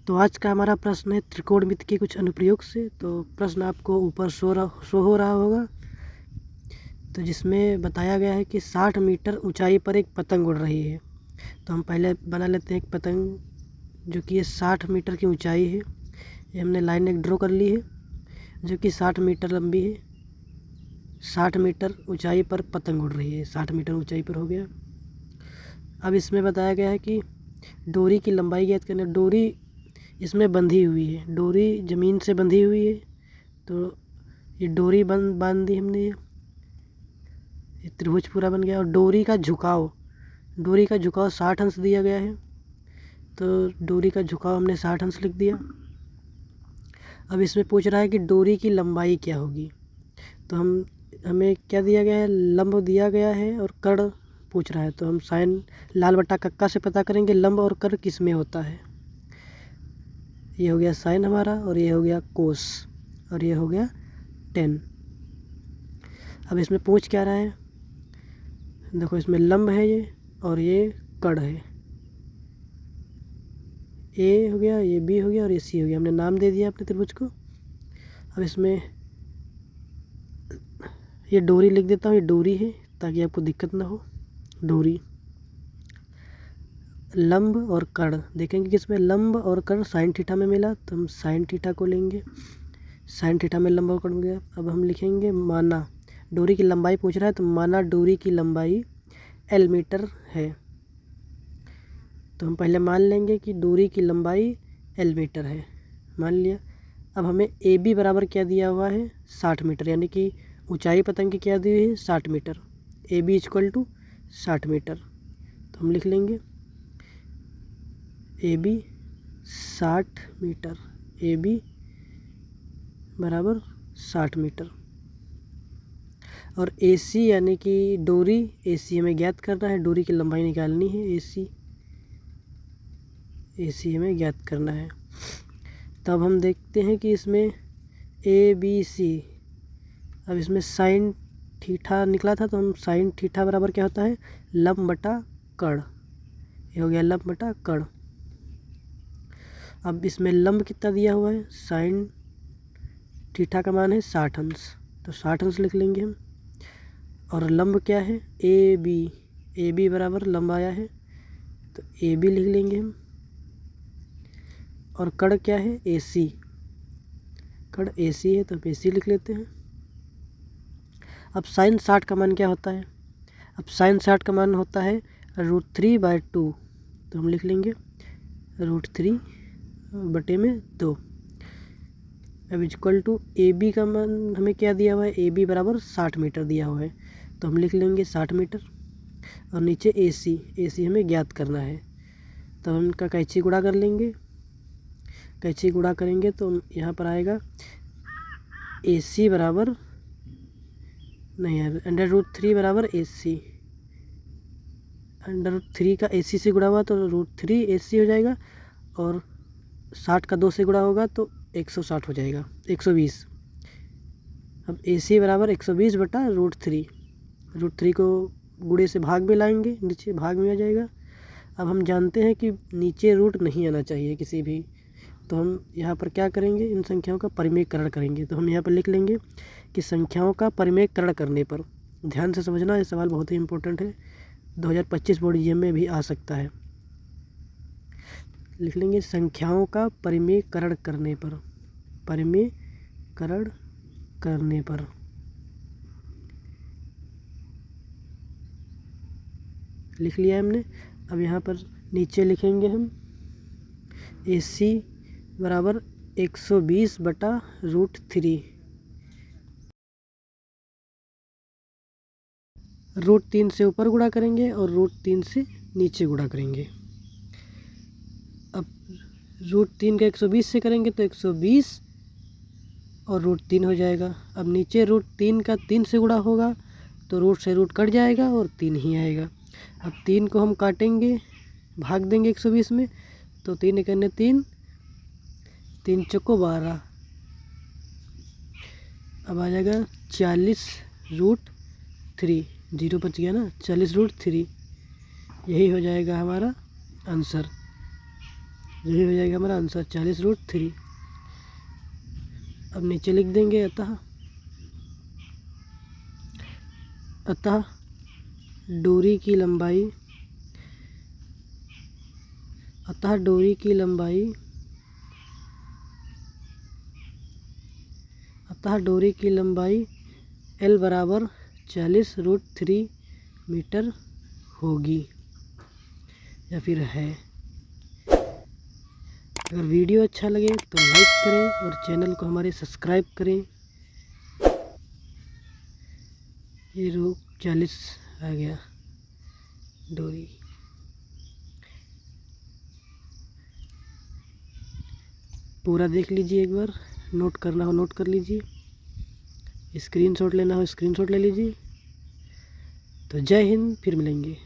तो आज का हमारा प्रश्न है त्रिकोणमिति के कुछ अनुप्रयोग से। तो प्रश्न आपको ऊपर शो हो रहा होगा। तो जिसमें बताया गया है कि 60 मीटर ऊंचाई पर एक पतंग उड़ रही है। तो हम पहले बना लेते हैं एक पतंग जो कि ये 60 मीटर की ऊंचाई है। ये हमने लाइन एक ड्रॉ कर ली है जो कि 60 मीटर लंबी है। 60 मीटर ऊंचाई पर पतंग उड़ रही है, 60 मीटर ऊंचाई पर हो गया। अब इसमें बताया गया है कि डोरी की लंबाई ज्ञात करना। डोरी इसमें बंधी हुई है, डोरी ज़मीन से बंधी हुई है। तो ये डोरी बांध दी हमने। ये त्रिभुज पूरा बन गया। और डोरी का झुकाव 60 अंश दिया गया है। तो डोरी का झुकाव हमने 60 अंश लिख दिया। अब इसमें पूछ रहा है कि डोरी की लंबाई क्या होगी। तो हमें क्या दिया गया है, लंब दिया गया है और कर्ण पूछ रहा है। तो हम साइन लाल बट्टा कक्का से पता करेंगे लंब और कर्ण किस में होता है। ये हो गया साइन हमारा, और ये हो गया कोस, और ये हो गया टेन। अब इसमें पूछ क्या रहा है, देखो इसमें लंब है ये और ये कर्ण है। ए हो गया, ये बी हो गया और ये सी हो गया। हमने नाम दे दिया अपने त्रिभुज को। अब इसमें ये डोरी लिख देता हूँ, ये डोरी है ताकि आपको दिक्कत ना हो। डोरी, लंब और कर्ण देखेंगे कि इसमें लंब और कर्ण साइन थीटा में मिला, तो हम साइन थीटा को लेंगे। साइन थीटा में लंब और कर्ण मिल गया। अब हम लिखेंगे माना, डोरी की लंबाई पूछ रहा है तो माना डोरी की लंबाई L मीटर है। तो हम पहले मान लेंगे कि डोरी की लंबाई L मीटर है, मान लिया। अब हमें AB बराबर क्या दिया हुआ है, 60 मीटर, यानी कि ऊंचाई पतंग की क्या दी हुई है, 60 metre. AB equal to 60 metre. तो हम लिख लेंगे AB 60 मीटर, AB बराबर 60 मीटर। और AC यानी कि डोरी, AC हमें ज्ञात करना है, डोरी की लंबाई निकालनी है। AC हमें ज्ञात करना है। तब हम देखते हैं कि इसमें ABC, अब इसमें साइन थीटा निकला था, तो हम साइन थीटा बराबर क्या होता है, लंब बटा कर्ण। ये हो गया लंब बटा कर्ण। अब इसमें लंब कितना दिया हुआ है, साइन थीटा का मान है 60 अंश, तो 60 अंश लिख लेंगे हम। और लंब क्या है, AB बराबर लंब आया है तो AB लिख लेंगे हम। और कर्ण क्या है, AC, कर्ण AC है तो हम AC लिख लेते हैं। अब साइन 60 का मान क्या होता है, अब साइन 60 का मान होता है √3/2, तो हम लिख लेंगे √3/2। अब इक्वल टू AB का मान हमें क्या दिया हुआ है, AB बराबर 60 मीटर दिया हुआ है, तो हम लिख लेंगे 60 मीटर। और नीचे AC हमें ज्ञात करना है, तो हम इनका कैंची गुणा कर लेंगे। कैंची गुणा करेंगे तो यहाँ पर आएगा AC बराबर, नहीं यार, √3 बराबर AC, √3 का AC से गुणा हुआ तो √3 AC हो जाएगा। और 60 का 2 से गुणा होगा तो 160 हो जाएगा, 120। अब AC बराबर 120 बटा √3 को गुणे से भाग में लाएंगे, नीचे भाग में आ जाएगा। अब हम जानते हैं कि नीचे रूट नहीं आना चाहिए किसी भी, तो हम यहाँ पर क्या करेंगे, इन संख्याओं का परिमेयकरण करेंगे। तो हम यहाँ पर लिख लेंगे कि संख्याओं का परिमेयकरण करने पर, ध्यान से समझना, ये सवाल बहुत ही इंपॉर्टेंट है, 2025 बोर्ड एग्जाम में भी आ सकता है। लिख लेंगे संख्याओं का परिमेयकरण करने पर, परिमेयकरण करने पर लिख लिया हमने। अब यहाँ पर नीचे लिखेंगे हम AC बराबर 120 बटा √3, √3 से ऊपर गुणा करेंगे और √3 से नीचे गुणा करेंगे। अब √3 का 120 से करेंगे तो 120 और √3 हो जाएगा। अब नीचे √3 का 3 से गुणा होगा तो रूट से रूट कट जाएगा और 3 ही आएगा। अब 3 को हम काटेंगे, भाग देंगे 120 में, तो 3 एकने 3, 3 चौको 12। अब आ जाएगा 40√3, 0 बच गया ना, 40√3, यही हो जाएगा हमारा आंसर। यही हो जाएगा हमारा आंसर 40√3। अब नीचे लिख देंगे अतः डोरी की लंबाई L बराबर 40√3 मीटर होगी या फिर है। अगर वीडियो अच्छा लगे तो लाइक करें और चैनल को हमारे सब्सक्राइब करें। ये 40 आ गया डोरी। पूरा देख लीजिए, एक बार नोट करना हो नोट कर लीजिए, स्क्रीनशॉट लेना हो स्क्रीनशॉट ले लीजिए। तो जय हिंद, फिर मिलेंगे।